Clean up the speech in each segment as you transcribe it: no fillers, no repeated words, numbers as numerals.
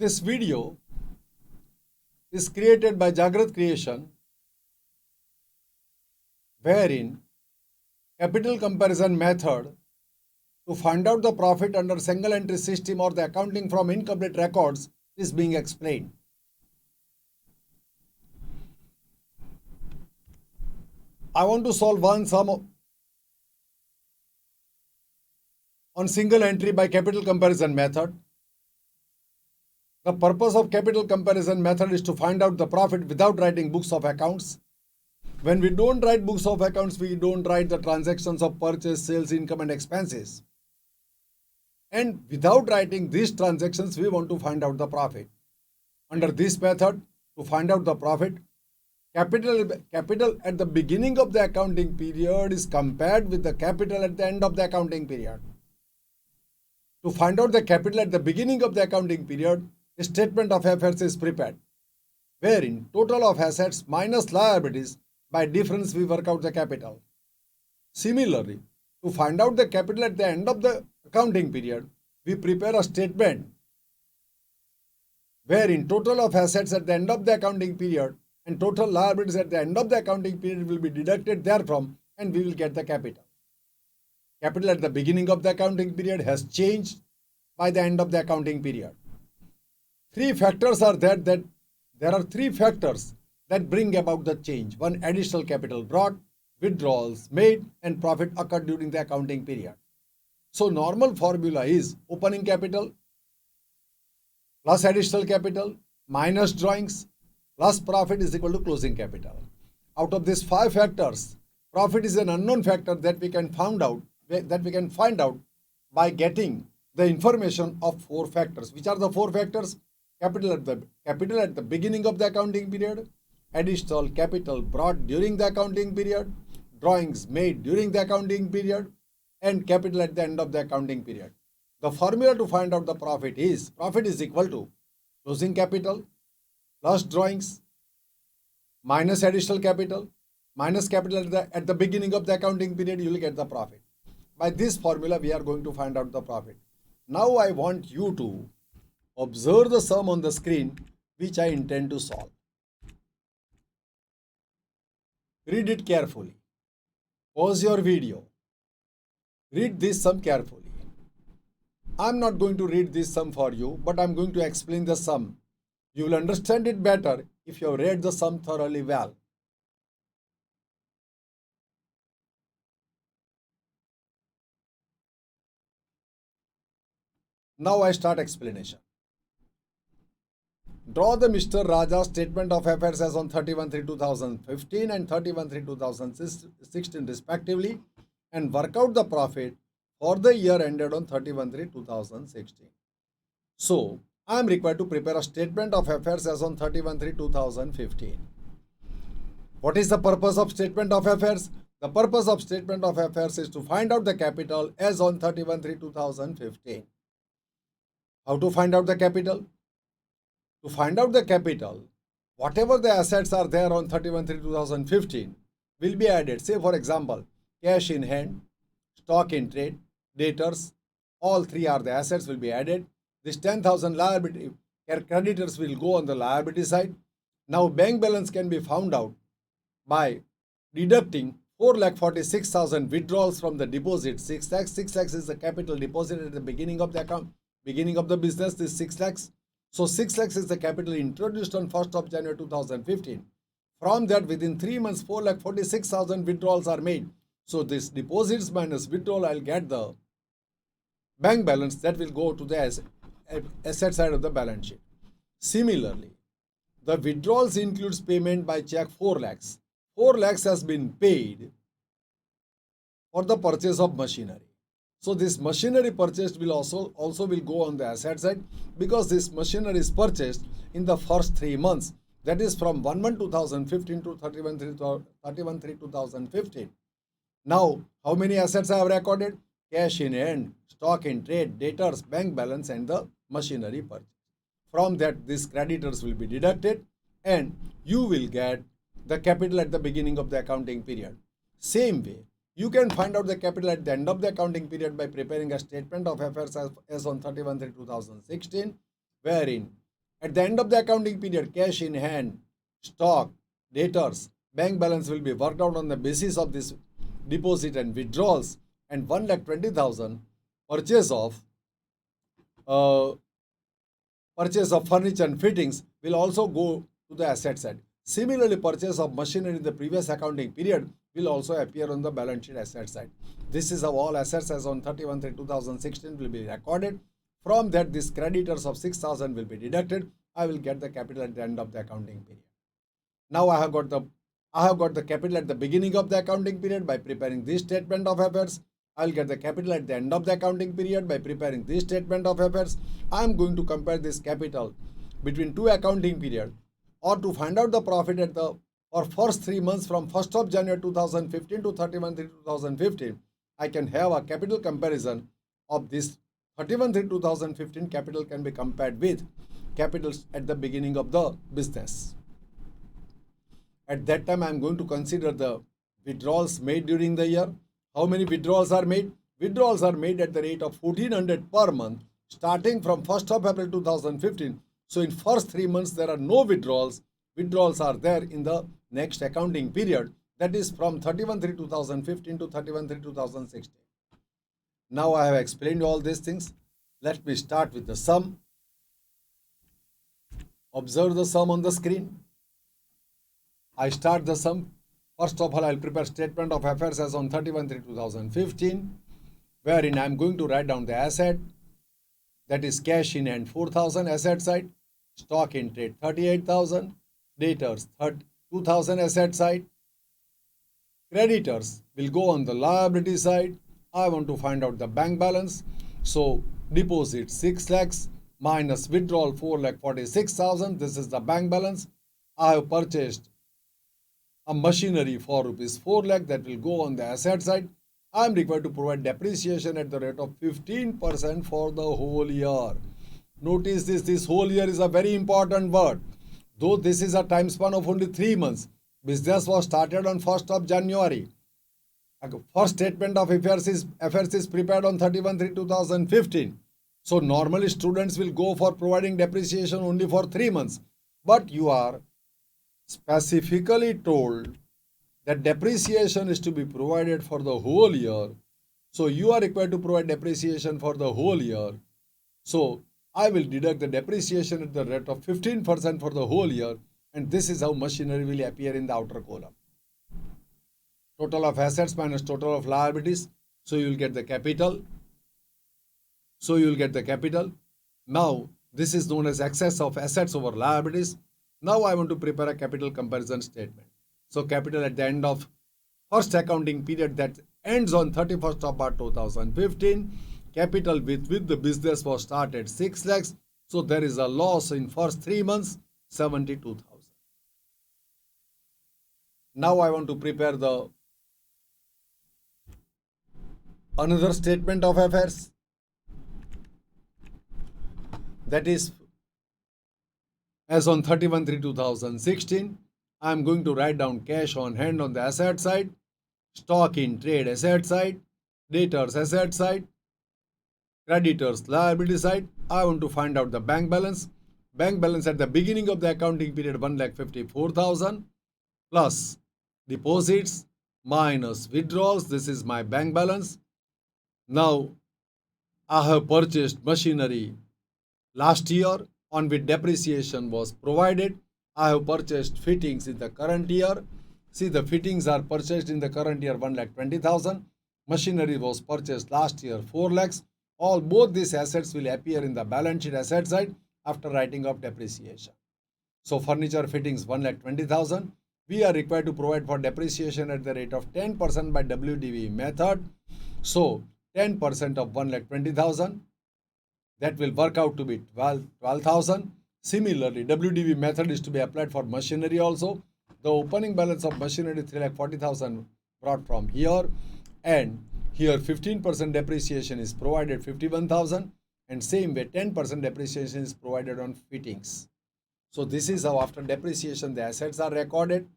This video is created by Jagrat Creation, wherein capital comparison method to find out the profit under single entry system or the accounting from incomplete records is being explained. I want to solve one sum on single entry by capital comparison method. The purpose of capital comparison method is to find out the profit without writing books of accounts. When we don't write books of accounts, we don't write the transactions of purchase, sales, income, and expenses. And without writing these transactions, we want to find out the profit. Under this method, to find out the profit, capital at the beginning of the accounting period is compared with the capital at the end of the accounting period. To find out the capital at the beginning of the accounting period, a statement of affairs is prepared, wherein total of assets minus liabilities, by difference we work out the capital. Similarly, to find out the capital at the end of the accounting period, we prepare a statement wherein total of assets at the end of the accounting period and total liabilities at the end of the accounting period will be deducted therefrom, and we will get the capital. Capital at the beginning of the accounting period has changed by the end of the accounting period. There are three factors that bring about the change. One, additional capital brought, withdrawals made, and profit occurred during the accounting period. So normal formula is opening capital plus additional capital minus drawings plus profit is equal to closing capital. Out of these five factors, profit is an unknown factor that we can find out by getting the information of four factors. Which are the four factors? Capital at the beginning of the accounting period, additional capital brought during the accounting period, drawings made during the accounting period, and capital at the end of the accounting period. The formula to find out the profit is equal to closing capital plus drawings minus additional capital minus capital at the beginning of the accounting period. You will get the profit. By this formula, we are going to find out the profit. Now I want you to observe the sum on the screen which I intend to solve. Read it carefully. Pause your video. Read this sum carefully. I'm not going to read this sum for you, but I'm going to explain the sum. You will understand it better if you have read the sum thoroughly well. Now I start explanation. Draw the Mr. Raja statement of affairs as on 31/3/2015 and 31/3/2016 respectively, and work out the profit for the year ended on 31/3/2016. So, I am required to prepare a statement of affairs as on 31/3/2015. What is the purpose of statement of affairs? The purpose of statement of affairs is to find out the capital as on 31/3/2015. How to find out the capital? To find out the capital, whatever the assets are there on 31/3/2015 will be added. Say for example, cash in hand, stock in trade, debtors, all three are the assets will be added. This 10,000 liability creditors will go on the liability side. Now bank balance can be found out by deducting 4,46,000 withdrawals from the deposit. 6 lakhs is the capital deposit at the beginning of the account, beginning of the business, this 6 lakhs. So 6 lakhs is the capital introduced on 1st of January 2015. From that, within 3 months, 4,46,000 withdrawals are made. So this deposits minus withdrawal, I'll get the bank balance that will go to the asset side of the balance sheet. Similarly, the withdrawals includes payment by check 4 lakhs. 4 lakhs has been paid for the purchase of machinery. So this machinery purchased will also will go on the asset side, because this machinery is purchased in the first 3 months. That is from 1/1/2015 to 31/3/2015. Now, how many assets I have recorded? Cash in hand, stock in trade, debtors, bank balance, and the machinery purchase. From that, these creditors will be deducted, and you will get the capital at the beginning of the accounting period. Same way, you can find out the capital at the end of the accounting period by preparing a statement of affairs as on 31/3/2016, wherein At the end of the accounting period, cash in hand, stock, debtors, bank balance will be worked out on the basis of this deposit and withdrawals, and 1,20,000 purchase of uh, purchase of furniture and fittings will also go to the asset side. Similarly, purchase of machinery in the previous accounting period will also appear on the balance sheet asset side. This is how all assets as on 31/3/2016 will be recorded. From that, these creditors of 6,000 will be deducted. I will get the capital at the end of the accounting period. Now I have got the capital at the beginning of the accounting period by preparing this statement of affairs. I'll get the capital at the end of the accounting period by preparing this statement of affairs. I am going to compare this capital between two accounting periods, or to find out the profit at the or first 3 months from 1st of January 2015 to 31/3/2015. I can have a capital comparison of this 31/3/2015 capital can be compared with capitals at the beginning of the business. At that time, I am going to consider the withdrawals made during the year. How many withdrawals are made? Withdrawals are made at the rate of 1,400 per month starting from 1st of April 2015. So in first 3 months, there are no withdrawals. Withdrawals are there in the next accounting period, that is from 31/3/2015 to 31/3/2016. Now I have explained all these things. Let me start with the sum. Observe the sum on the screen. I start the sum. First of all, I'll prepare statement of affairs as on 31/3/2015, wherein I'm going to write down the asset, that is cash in hand 4,000 asset side, stock in trade 38,000, debtors 2,000 asset side, creditors will go on the liability side. I want to find out the bank balance. So deposit 6 lakhs minus withdrawal 4,46,000. This is the bank balance. I have purchased a machinery for rupees 4 lakh that will go on the asset side. I am required to provide depreciation at the rate of 15% for the whole year. Notice this whole year is a very important word. Though this is a time span of only 3 months, business was started on 1st of January. First statement of affairs is prepared on 31/3/2015. So normally students will go for providing depreciation only for 3 months. But you are specifically told that depreciation is to be provided for the whole year. So you are required to provide depreciation for the whole year. So I will deduct the depreciation at the rate of 15% for the whole year, and this is how machinery will appear in the outer column. Total of assets minus total of liabilities. So you will get the capital. Now this is known as excess of assets over liabilities. Now I want to prepare a capital comparison statement. So capital at the end of first accounting period, that ends on 31st of March 2015. Capital with the business was started 6 lakhs. So there is a loss in first 3 months, 72,000. Now I want to prepare the another statement of affairs, that is as on 31/3/2016. I am going to write down cash on hand on the asset side, stock in trade asset side, debtors asset side, creditors liability side. I want to find out the bank balance. Bank balance at the beginning of the accounting period 1,54,000 plus deposits minus withdrawals. This is my bank balance. Now I have purchased machinery last year on which depreciation was provided. I have purchased fittings in the current year. See, the fittings are purchased in the current year 1,20,000. Machinery was purchased last year 4 lakhs. Both these assets will appear in the balance sheet asset side after writing off depreciation. So furniture fittings 1,20,000. We are required to provide for depreciation at the rate of 10% by WDV method. So 10% of 1,20,000, that will work out to be 12,000. Similarly, WDV method is to be applied for machinery also. The opening balance of machinery 3,40,000 brought from here, and here 15% depreciation is provided 51,000, and same way 10% depreciation is provided on fittings. So this is how after depreciation the assets are recorded.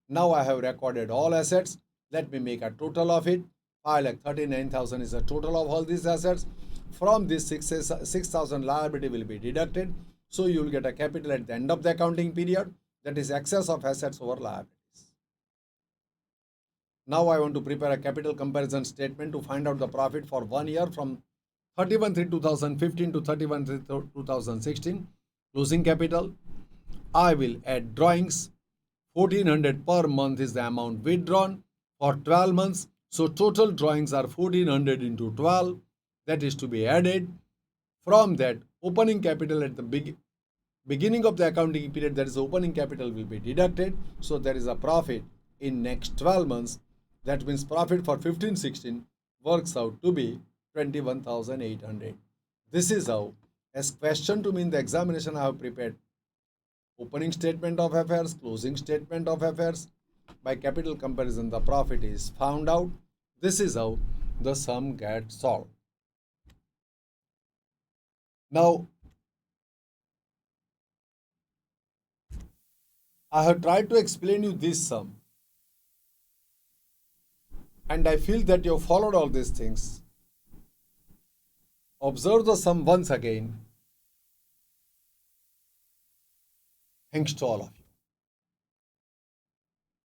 Now I have recorded all assets. Let me make a total of it. 5,39,000 is the total of all these assets. From this 6,000 liability will be deducted. So you will get a capital at the end of the accounting period, that is excess of assets over liabilities. Now I want to prepare a capital comparison statement to find out the profit for 1 year from 31/3/2015 to 31/3/2016. Closing capital. I will add drawings. 1400 per month is the amount withdrawn for 12 months. So total drawings are 1400 into 12. That is to be added. From that, opening capital at the beginning of the accounting period, that is opening capital, will be deducted. So there is a profit in next 12 months. That means profit for 15-16 works out to be 21,800. This is how, as question to me in the examination, I have prepared opening statement of affairs, closing statement of affairs. By capital comparison, the profit is found out. This is how the sum gets solved. Now, I have tried to explain you this sum, and I feel that you have followed all these things. Observe the sum once again. Thanks to all of you.